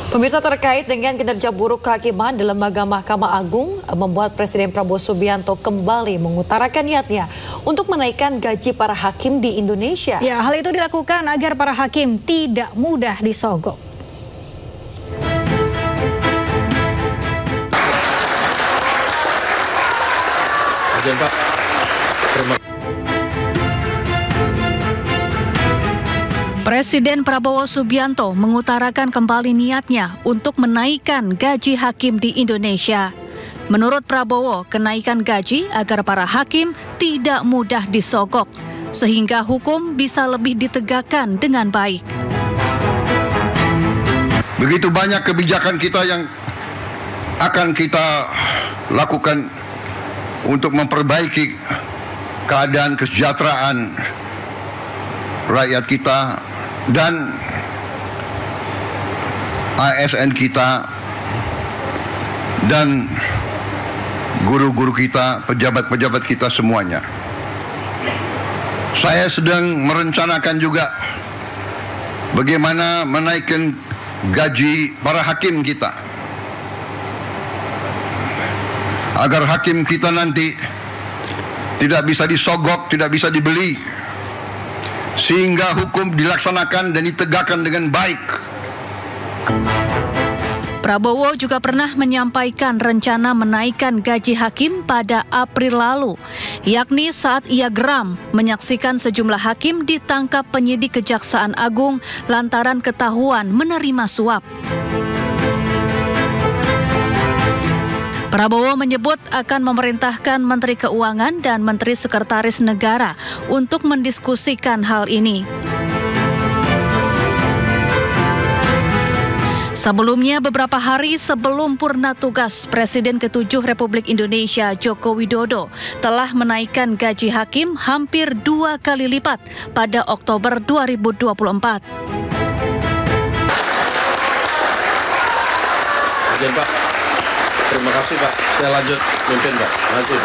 Pemirsa, terkait dengan kinerja buruk kehakiman di lembaga Mahkamah Agung membuat Presiden Prabowo Subianto kembali mengutarakan niatnya untuk menaikkan gaji para hakim di Indonesia. Ya, hal itu dilakukan agar para hakim tidak mudah disogok. Presiden Prabowo Subianto mengutarakan kembali niatnya untuk menaikkan gaji hakim di Indonesia. Menurut Prabowo, kenaikan gaji agar para hakim tidak mudah disogok, sehingga hukum bisa lebih ditegakkan dengan baik. Begitu banyak kebijakan kita yang akan kita lakukan untuk memperbaiki keadaan kesejahteraan rakyat kita dan ASN kita dan guru-guru kita, pejabat-pejabat kita semuanya. Saya sedang merencanakan juga bagaimana menaikkan gaji para hakim kita, agar hakim kita nanti tidak bisa disogok, tidak bisa dibeli, sehingga hukum dilaksanakan dan ditegakkan dengan baik. Prabowo juga pernah menyampaikan rencana menaikkan gaji hakim pada April lalu, yakni saat ia geram menyaksikan sejumlah hakim ditangkap penyidik Kejaksaan Agung lantaran ketahuan menerima suap. Prabowo menyebut akan memerintahkan Menteri Keuangan dan Menteri Sekretaris Negara untuk mendiskusikan hal ini. Sebelumnya, beberapa hari sebelum purna tugas, Presiden ke-7 Republik Indonesia Joko Widodo telah menaikkan gaji hakim hampir 2 kali lipat pada Oktober 2024. Terima kasih, Pak. Saya lanjut mimpin, Pak. Maju.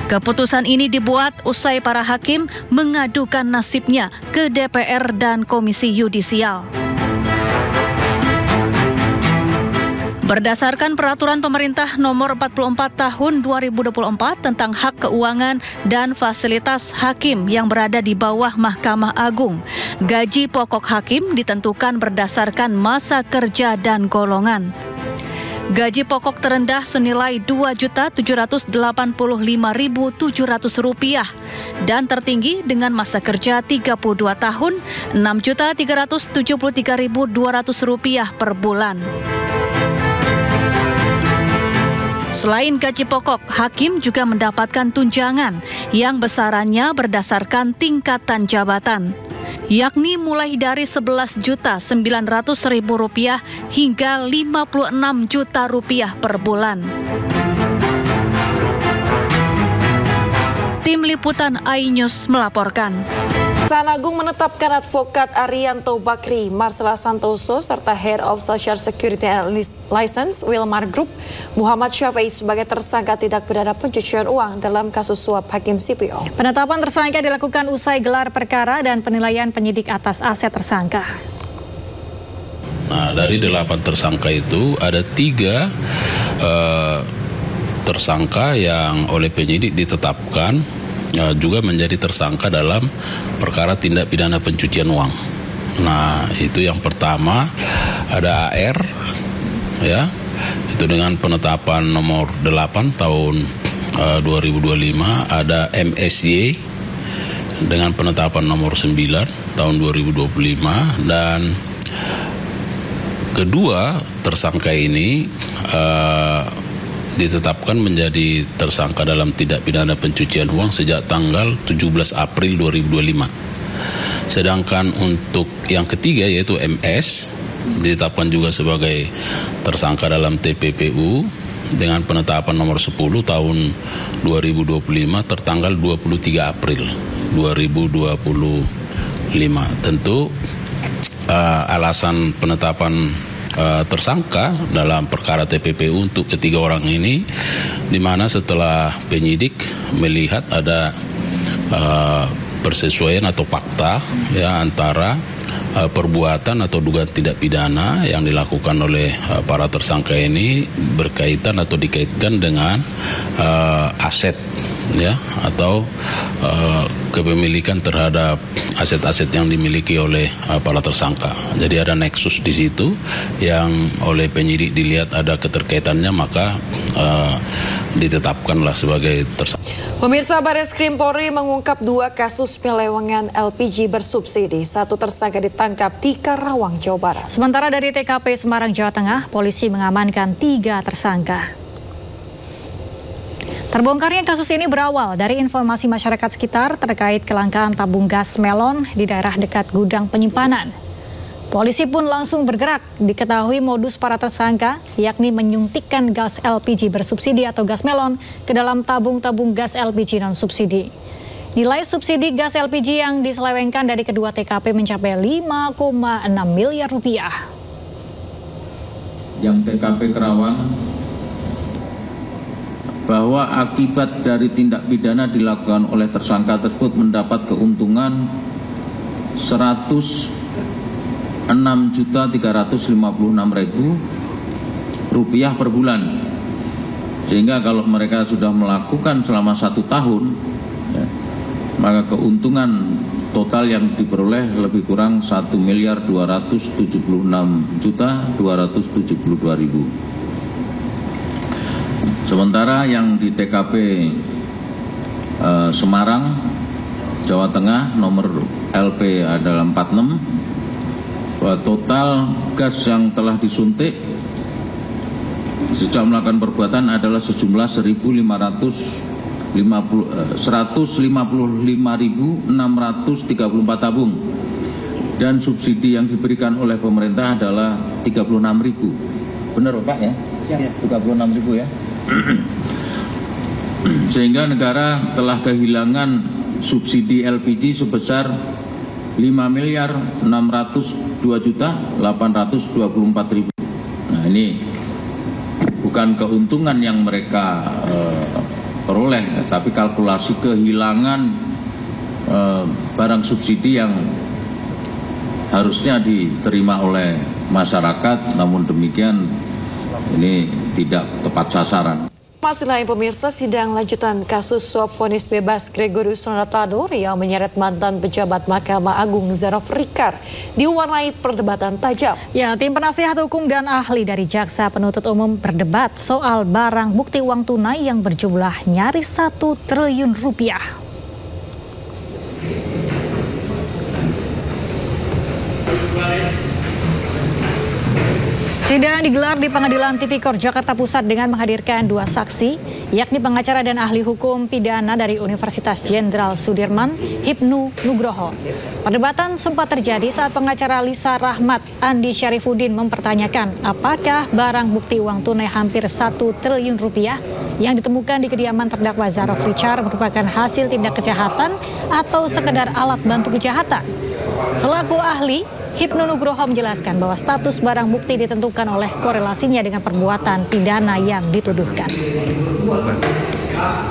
Keputusan ini dibuat usai para hakim mengadukan nasibnya ke DPR dan Komisi Yudisial. Berdasarkan peraturan pemerintah nomor 44 tahun 2024 tentang hak keuangan dan fasilitas hakim yang berada di bawah Mahkamah Agung, gaji pokok hakim ditentukan berdasarkan masa kerja dan golongan. Gaji pokok terendah senilai Rp2.085.700 dan tertinggi dengan masa kerja 32 tahun Rp6.373.200 per bulan. Selain gaji pokok, hakim juga mendapatkan tunjangan yang besarannya berdasarkan tingkatan jabatan, yakni mulai dari Rp11.900.000 hingga Rp56 juta per bulan. Tim Liputan iNews melaporkan. Kejaksaan Agung menetapkan advokat Arianto Bakri, Marcella Santoso, serta Head of Social Security and License Wilmar Group, Muhammad Syafi'i sebagai tersangka tindak pidana pencucian uang dalam kasus suap hakim CPO. Penetapan tersangka dilakukan usai gelar perkara dan penilaian penyidik atas aset tersangka. Nah, dari 8 tersangka itu ada 3 tersangka yang oleh penyidik ditetapkan juga menjadi tersangka dalam perkara tindak pidana pencucian uang. Nah, itu yang pertama ada AR, ya, itu dengan penetapan nomor 8 tahun 2025, ada MSY dengan penetapan nomor 9 tahun 2025, dan kedua tersangka ini ditetapkan menjadi tersangka dalam tindak pidana pencucian uang sejak tanggal 17 April 2025. Sedangkan untuk yang ketiga yaitu MS ditetapkan juga sebagai tersangka dalam TPPU dengan penetapan nomor 10 tahun 2025 tertanggal 23 April 2025. Tentu alasan penetapan tersangka dalam perkara TPPU untuk ketiga orang ini, di mana setelah penyidik melihat ada persesuaian atau fakta ya antara perbuatan atau dugaan tindak pidana yang dilakukan oleh para tersangka ini berkaitan atau dikaitkan dengan aset ya atau kepemilikan terhadap aset-aset yang dimiliki oleh para tersangka. Jadi ada nexus di situ yang oleh penyidik dilihat ada keterkaitannya, maka ditetapkanlah sebagai tersangka. Pemirsa, Bareskrim Polri mengungkap 2 kasus penyelewengan LPG bersubsidi. 1 tersangka ditangkap di Karawang, Jawa Barat. Sementara dari TKP Semarang, Jawa Tengah, polisi mengamankan 3 tersangka. Terbongkarnya kasus ini berawal dari informasi masyarakat sekitar terkait kelangkaan tabung gas melon di daerah dekat gudang penyimpanan. Polisi pun langsung bergerak. Diketahui modus para tersangka, yakni menyuntikkan gas LPG bersubsidi atau gas melon ke dalam tabung-tabung gas LPG non-subsidi. Nilai subsidi gas LPG yang diselewengkan dari kedua TKP mencapai 5,6 miliar rupiah. Yang TKP Karawang, bahwa akibat dari tindak pidana dilakukan oleh tersangka tersebut mendapat keuntungan 106.356.000 rupiah per bulan. Sehingga kalau mereka sudah melakukan selama 1 tahun, ya, maka keuntungan total yang diperoleh lebih kurang 1.276.272.000. Sementara yang di TKP Semarang, Jawa Tengah, nomor LP adalah 46, total gas yang telah disuntik sejak melakukan perbuatan adalah sejumlah 155.634 tabung, dan subsidi yang diberikan oleh pemerintah adalah 36.000. Benar Pak ya? 36.000 ya. Sehingga negara telah kehilangan subsidi LPG sebesar 5.602.824.000. Nah, ini bukan keuntungan yang mereka peroleh, tapi kalkulasi kehilangan barang subsidi yang harusnya diterima oleh masyarakat, namun demikian ini tidak tepat sasaran. Masih lain pemirsa, sidang lanjutan kasus suap vonis bebas Gregorius Nonratado yang menyeret mantan pejabat Mahkamah Agung Zaraf Rikar diwarnai perdebatan tajam. Ya, tim penasihat hukum dan ahli dari Jaksa Penuntut Umum berdebat soal barang bukti uang tunai yang berjumlah nyaris 1 triliun rupiah. Sidang digelar di Pengadilan Tipikor Jakarta Pusat dengan menghadirkan 2 saksi, yakni pengacara dan ahli hukum pidana dari Universitas Jenderal Sudirman, Hipnu Nugroho. Perdebatan sempat terjadi saat pengacara Lisa Rahmat Andi Syarifuddin mempertanyakan apakah barang bukti uang tunai hampir 1 triliun rupiah yang ditemukan di kediaman terdakwa Zaraf Rikar merupakan hasil tindak kejahatan atau sekedar alat bantu kejahatan. Selaku ahli, Hipnu Nugroho menjelaskan bahwa status barang bukti ditentukan oleh korelasinya dengan perbuatan pidana yang dituduhkan.